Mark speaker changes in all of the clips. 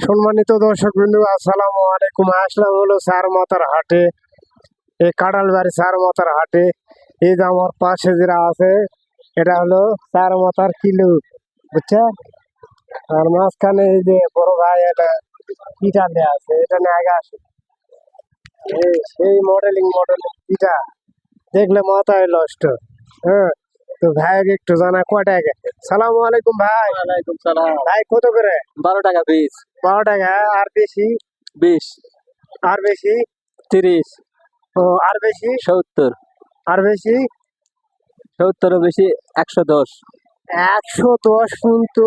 Speaker 1: সম্মানিত দর্শক বিন্দু, আসসালামু আলাইকুম। আসলাম হলো চার মাথার হাটে, এই কাঁঠালবাড়ি চার মাথার হাটে। এই যে আমার পাশে যেটা আছে এটা হলো চার মাথার কিলো, বুঝছে? আর মাঝখানে এই যে বড় ভাই এটা পিঠা দেয়া আছে, এটা নিয়ে আগে আসে। সেই মডেলিং পিঠা দেখলে মাথায় নষ্ট। হ্যাঁ, তো ভাই একটু জানা কয় টাকা? সালামু আলাইকুম ভাই।
Speaker 2: ওয়ালাইকুম সালাম।
Speaker 1: ভাই কত করে?
Speaker 2: 12 টাকা পিস।
Speaker 1: 12 টাকা। আর বেশি?
Speaker 2: 20,
Speaker 1: আর বেশি?
Speaker 2: 30,
Speaker 1: ও, আর বেশি?
Speaker 2: 70,
Speaker 1: আর বেশি?
Speaker 2: 70 বেশি 110।
Speaker 1: 110 পর্যন্ত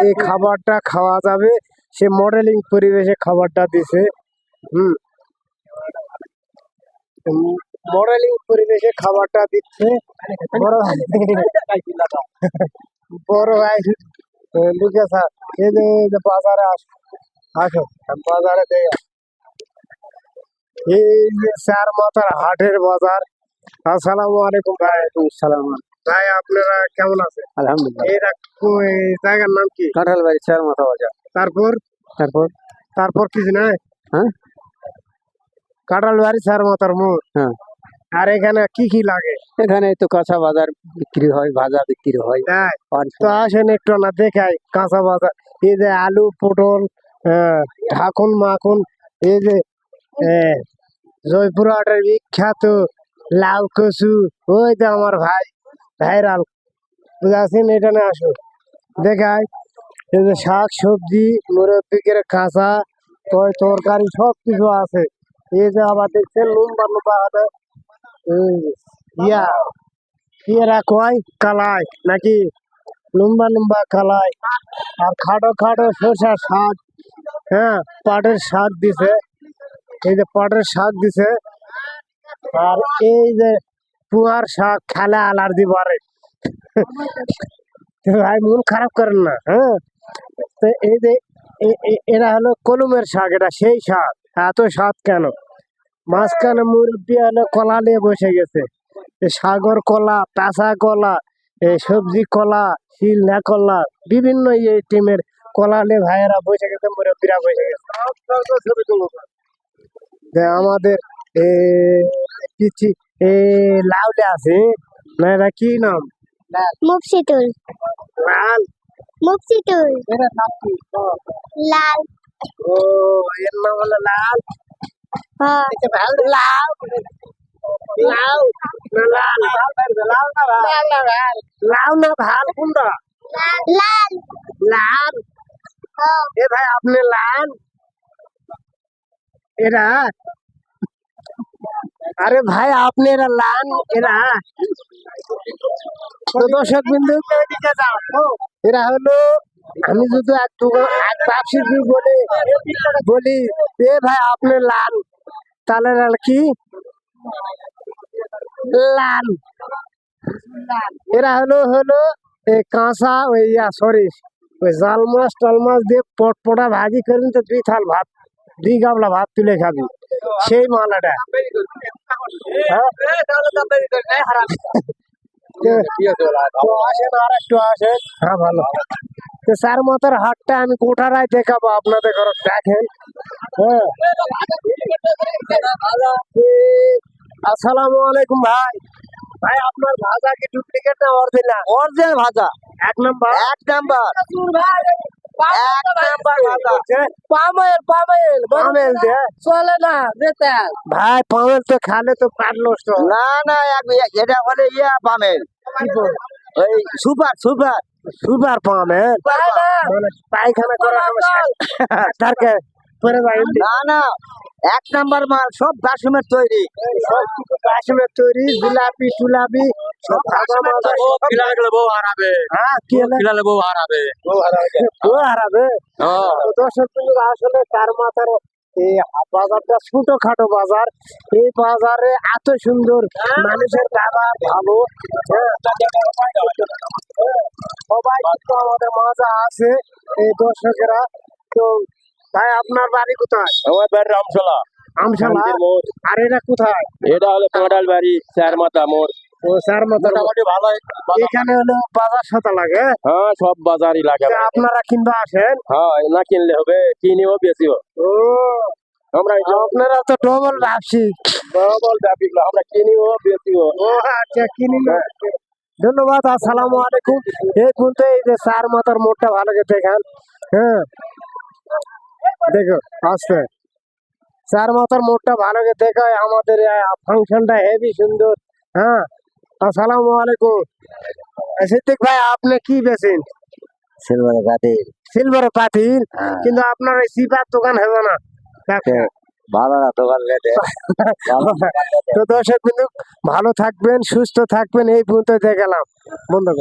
Speaker 1: এই খাবারটা খাওয়া যাবে। সে মডেলিং পরিবেশে খাবারটা দিছে। হুম, মডেলিং পরিবেশে খাবারটা দিচ্ছে। বড় ভাই বড় ভাই লিখে স্যার, এই যে বাজারে আসো বাজারে দেখে। এই যে চার মাথার হাটের বাজার। আসসালামু আলাইকুম ভাই।
Speaker 2: সালাম।
Speaker 1: ভাই আপনারা কেমন আছেন?
Speaker 2: আলহামদুলিল্লাহ।
Speaker 1: এই জায়গার নাম কি?
Speaker 2: কাঁঠালবাড়ি 4 মাথা বাজার।
Speaker 1: তারপর
Speaker 2: তারপর
Speaker 1: তারপর কিছু নাই?
Speaker 2: হ্যাঁ
Speaker 1: কাঁঠালবাড়ি চার মাথার মোড়।
Speaker 2: হ্যাঁ,
Speaker 1: আর এখানে কি কি লাগে?
Speaker 2: এখানে তো কাঁচা বাজার বিক্রি হয়, ভাজা বিক্রি হয়।
Speaker 1: তাই
Speaker 2: আর
Speaker 1: তো আসেন একটু না দেখাই কাঁচা বাজার। এই যে আলু পটল, ঢাকুন মাখন, এই যে জয়পুরহাটের বিখ্যাত লাউ কচু, ওই যে আমার ভাই ভাইরাল, বুঝাচ্ছেন? এটা না আসো দেখাই। এই যে শাক সবজি মুরব্বিকের কাঁচা তরকারি সব কিছু আছে। এই যে আবার দেখছেন লম্বা লম্বা হাতে ইয়া ইয়েরা কয় কালাই নাকি, লম্বা লম্বা কালাই। আর খাটো খাটো শসা শাক, হ্যাঁ, পাটের শাক দিছে। এই যে পাটের শাক দিছে। আর এই যে পুয়ার শাক খেলে অ্যালার্জি বাড়ে। তো ভাই মন খারাপ করেন না, হ্যাঁ। তো এই যে এরা হলো কলমের শাক, এটা সেই শাক। এত স্বাদ কেন? মাঝখানে মুরব্বী হলো কলা নিয়ে বসে গেছে। সাগর কলা, কাঁচা কলা, সবজি কলা, শিলনা কলা, বিভিন্ন এই টিমের কলা নিয়ে ভাইয়েরা বসে গেছে, মুরব্বীরা বসে গেছে। আমাদের কিছু লাউলে আছে না, এটা কি নাম?
Speaker 3: মুকসিদুল।
Speaker 1: লাল।
Speaker 3: মুকসিদুল।
Speaker 1: এর নাম কি?
Speaker 3: লাল।
Speaker 1: ও, এর নাম হলো লাল।
Speaker 3: হ্যাঁ।
Speaker 1: লাউ লাউ না লাল, লাউ না ভাল কোনটা?
Speaker 3: লাল।
Speaker 1: লাল। এ ভাই আপনি লাল এরা? আরে ভাই আপনি এরা লাল এরা? তো দর্শক বিন্দু, এরা হলো, আমি যদি এক ব্যবসায়িক বলি এ ভাই আপনি লাল, তাহলে লাল কি? লাল। এরা হলো হলো কাঁচা ওই সরি ওই জাল মাছ টাল মাছ দিয়ে পটপটা ভাজি করেন তো 2 থাল ভাত, 2 গাবলা ভাত তুলে খাবি, সেই মালাটা। আসেন আর একটু আসেন। হ্যাঁ ভালো। তো চার মাথার হাটটা আমি কোঠারায় দেখাবো আপনাদের ঘরে, দেখেন। হ্যাঁ, আসসালামু আলাইকুম ভাই। ভাই আপনার ভাজা কি ডুপ্লিকেট না অরিজিনাল?
Speaker 2: অরিজিনাল ভাজা,
Speaker 1: এক নাম্বার।
Speaker 2: এক নাম্বার, এক নাম্বার ভাজা।
Speaker 1: পামেল দে
Speaker 2: চলে না যেতে।
Speaker 1: ভাই, পামেল তো খালে তো পাট নষ্ট।
Speaker 2: না না, এটা হলে পামেল, ওই সুপার সুপার
Speaker 1: সুপার পামেল, মানে পায়খানা করার সময় পরে ভাই
Speaker 2: না না, এক নাম্বার মাল, সব বাসুমের তৈরি,
Speaker 1: সব কিছু কাশ্মীর তৈরি, জিলাপি টুলাপি সব ভাজা মাজা।
Speaker 2: বউ হারাবে।
Speaker 1: হ্যাঁ, কি হলো?
Speaker 2: বউ হারাবে।
Speaker 1: ও হারাবে। দর্শক বিন্দু, আসলে চার মাথার এই বাজারটা ছোটখাটো বাজার। এই বাজারে এত সুন্দর মানুষের ব্যবহার ভালো, সবাই কিন্তু আমাদের মজা আছে এই দর্শকেরা। তো ভাই আপনার বাড়ি কোথায়?
Speaker 2: আমার বাড়ি রামশালা।
Speaker 1: আমশালা। আর এটা কোথায়?
Speaker 2: এটা হলো কাঁঠালবাড়ি 4 মাথা মোড়।
Speaker 1: ও চার মাথার
Speaker 2: মোটামুটি ভালোই
Speaker 1: এখানে হলো বাজার সাথা লাগে।
Speaker 2: হ্যাঁ সব বাজারই লাগে
Speaker 1: তা আপনারা কিনবা আসেন?
Speaker 2: হ্যাঁ না কিনলে হবে কিনিও বেশিও
Speaker 1: ও
Speaker 2: আমরা এই
Speaker 1: আপনারা তো ডবল ব্যবসায়িক।
Speaker 2: ডবল ব্যাপিক আমরা কিনিও বেশিও
Speaker 1: ও আচ্ছা কিনি না। ধন্যবাদ, আসসালামু আলাইকুম। এই পর্যন্ত এই যে চার মাথার মোটটা ভালো করে দেখান। হ্যাঁ দেখো আসতে চার মাথার মোটটা ভালো করে দেখো, আমাদের ফাংশনটা হেভি সুন্দর। হ্যাঁ আসসালামু আলাইকুম। সিদ্দিক ভাই আপনি কি বেছেন?
Speaker 2: সিলভার গাড়ি
Speaker 1: সিলভার পাতিল, কিন্তু আপনার ওই সিপার দোকান হবে না।
Speaker 2: ভালো না দোকান লেটে
Speaker 1: তো দর্শক বিন্দু ভালো থাকবেন, সুস্থ থাকবেন, এই পর্যন্ত দেখালাম বন্ধু।